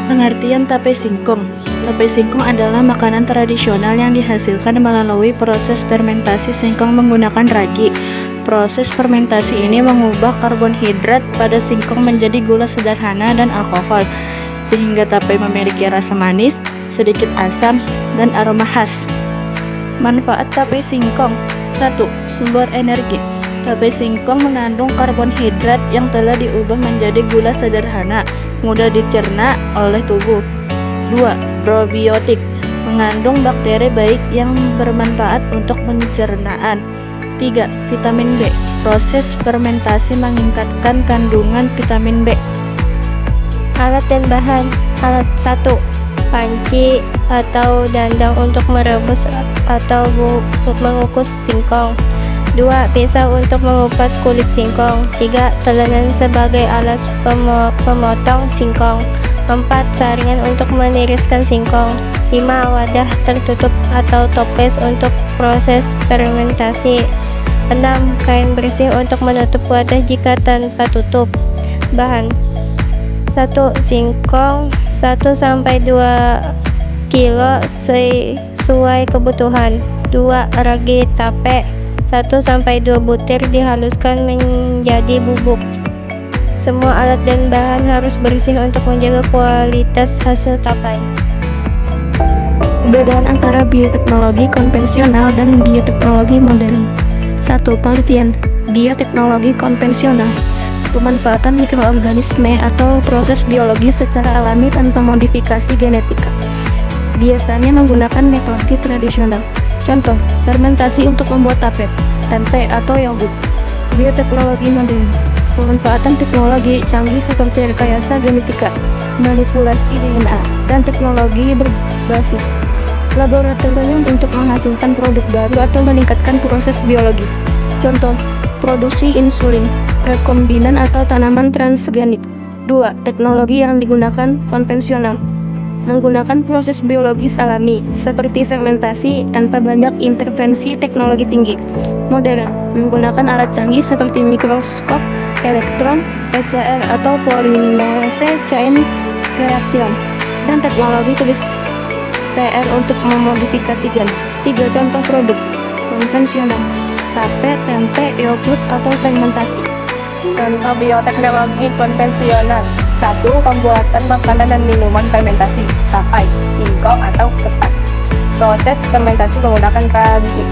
Pengertian tape singkong. Tape singkong adalah makanan tradisional yang dihasilkan melalui proses fermentasi singkong menggunakan ragi. Proses fermentasi ini mengubah karbohidrat pada singkong menjadi gula sederhana dan alkohol, sehingga tape memiliki rasa manis, sedikit asam, dan aroma khas. Manfaat tape singkong. 1. Sumber energi. Tape singkong mengandung karbohidrat yang telah diubah menjadi gula sederhana, mudah dicerna oleh tubuh. 2. Probiotik. Mengandung bakteri baik yang bermanfaat untuk pencernaan. 3. Vitamin B. Proses fermentasi meningkatkan kandungan vitamin B. Alat dan bahan. Alat 1. Panci atau dandang untuk merebus atau mengukus singkong. 2. Pisau untuk mengupas kulit singkong. 3. Telengan sebagai alas pemotong singkong. 4. Saringan untuk meniriskan singkong. 5. Wadah tertutup atau toples untuk proses fermentasi. 6. Kain bersih untuk menutup wadah jika tanpa tutup. Bahan. 1. Singkong 1-2 kilo sesuai kebutuhan. 2. Ragi tape 1-2 butir dihaluskan menjadi bubuk. Semua alat dan bahan harus bersih untuk menjaga kualitas hasil tape. Perbedaan antara bioteknologi konvensional dan bioteknologi modern. 1. Penelitian. Bioteknologi konvensional. Pemanfaatan mikroorganisme atau proses biologi secara alami tanpa modifikasi genetika. Biasanya menggunakan metode tradisional. Contoh, fermentasi untuk membuat tape, tempe, atau yogurt. Bioteknologi modern. Pemanfaatan teknologi canggih seperti rekayasa genetika, manipulasi DNA, dan teknologi berbasis laboratorium untuk menghasilkan produk baru atau meningkatkan proses biologis. Contoh, produksi insulin, rekombinan atau tanaman transgenik. 2. Teknologi yang digunakan konvensional. Menggunakan proses biologis alami seperti fermentasi tanpa banyak intervensi teknologi tinggi. Modern. Menggunakan alat canggih seperti mikroskop, elektron, PCR atau polymerase chain reaction, dan teknologi tulis PR untuk memodifikasi gen. 3. Contoh produk konvensional. Tape, tempe, yogurt, atau fermentasi. Contoh bioteknologi konvensional. 1. Pembuatan makanan dan minuman fermentasi, tapai, singkong atau ketan. Proses fermentasi menggunakan kaldu.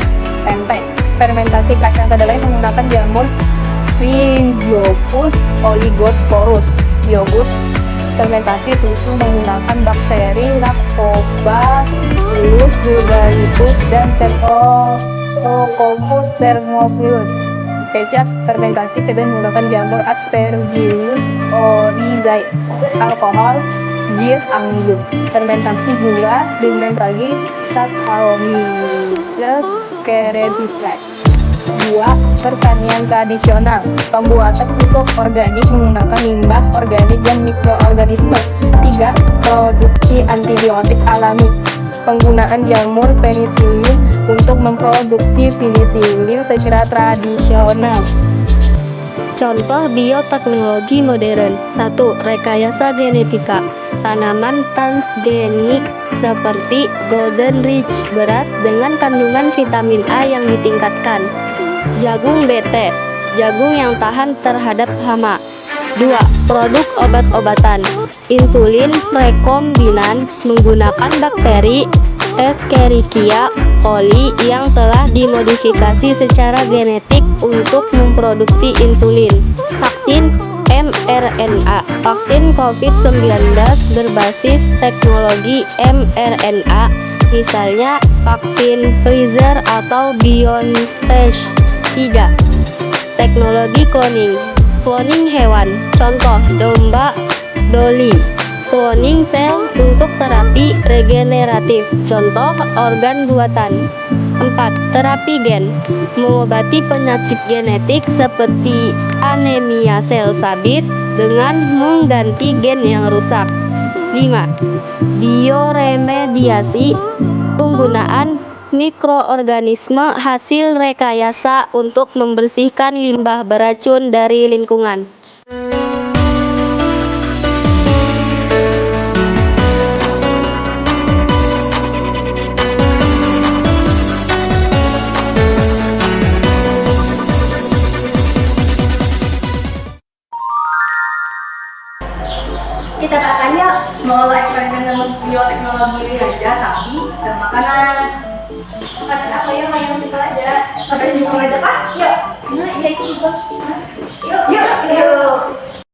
Tempe, fermentasi kacang kedelai menggunakan jamur Rhizophus oligosporus. Yogurt, fermentasi susu menggunakan bakteri Lactobacillus bulgaricus dan Streptococcus thermophilus. Kecap, fermentasi menggunakan jamur Aspergillus oryzae. Alkohol, bir, anggur. Fermentasi gula dengan lagi Saccharomyces cerevisiae. 2. Pertanian tradisional. Pembuatan pupuk organik menggunakan limbah organik dan mikroorganisme. 3. Produksi antibiotik alami. Penggunaan jamur penisilin untuk memproduksi penisilin secara tradisional. Contoh bioteknologi modern. 1. Rekayasa genetika. Tanaman transgenik seperti Golden Rich beras dengan kandungan vitamin A yang ditingkatkan. Jagung BT, jagung yang tahan terhadap hama. 2. Produk obat-obatan. Insulin rekombinan menggunakan bakteri Escherichia coli yang telah dimodifikasi secara genetik untuk memproduksi insulin. Vaksin mRNA. Vaksin COVID-19 berbasis teknologi mRNA, misalnya vaksin Pfizer atau BioNTech. 3. Teknologi cloning. Cloning hewan. Contoh, domba Dolly. Cloning sel untuk terapi regeneratif. Contoh, organ buatan. 4. Terapi gen. Mengobati penyakit genetik seperti anemia sel sabit dengan mengganti gen yang rusak. 5. Bioremediasi. Penggunaan mikroorganisme hasil rekayasa untuk membersihkan limbah beracun dari lingkungan. Kita akan yuk mau eksperimen dengan bioteknologi ini aja, tapi dan makanan. Makanan apa ya yang simpel aja? Pakai simpel aja kan? Yuk. Nah, iya itu juga. Yuk.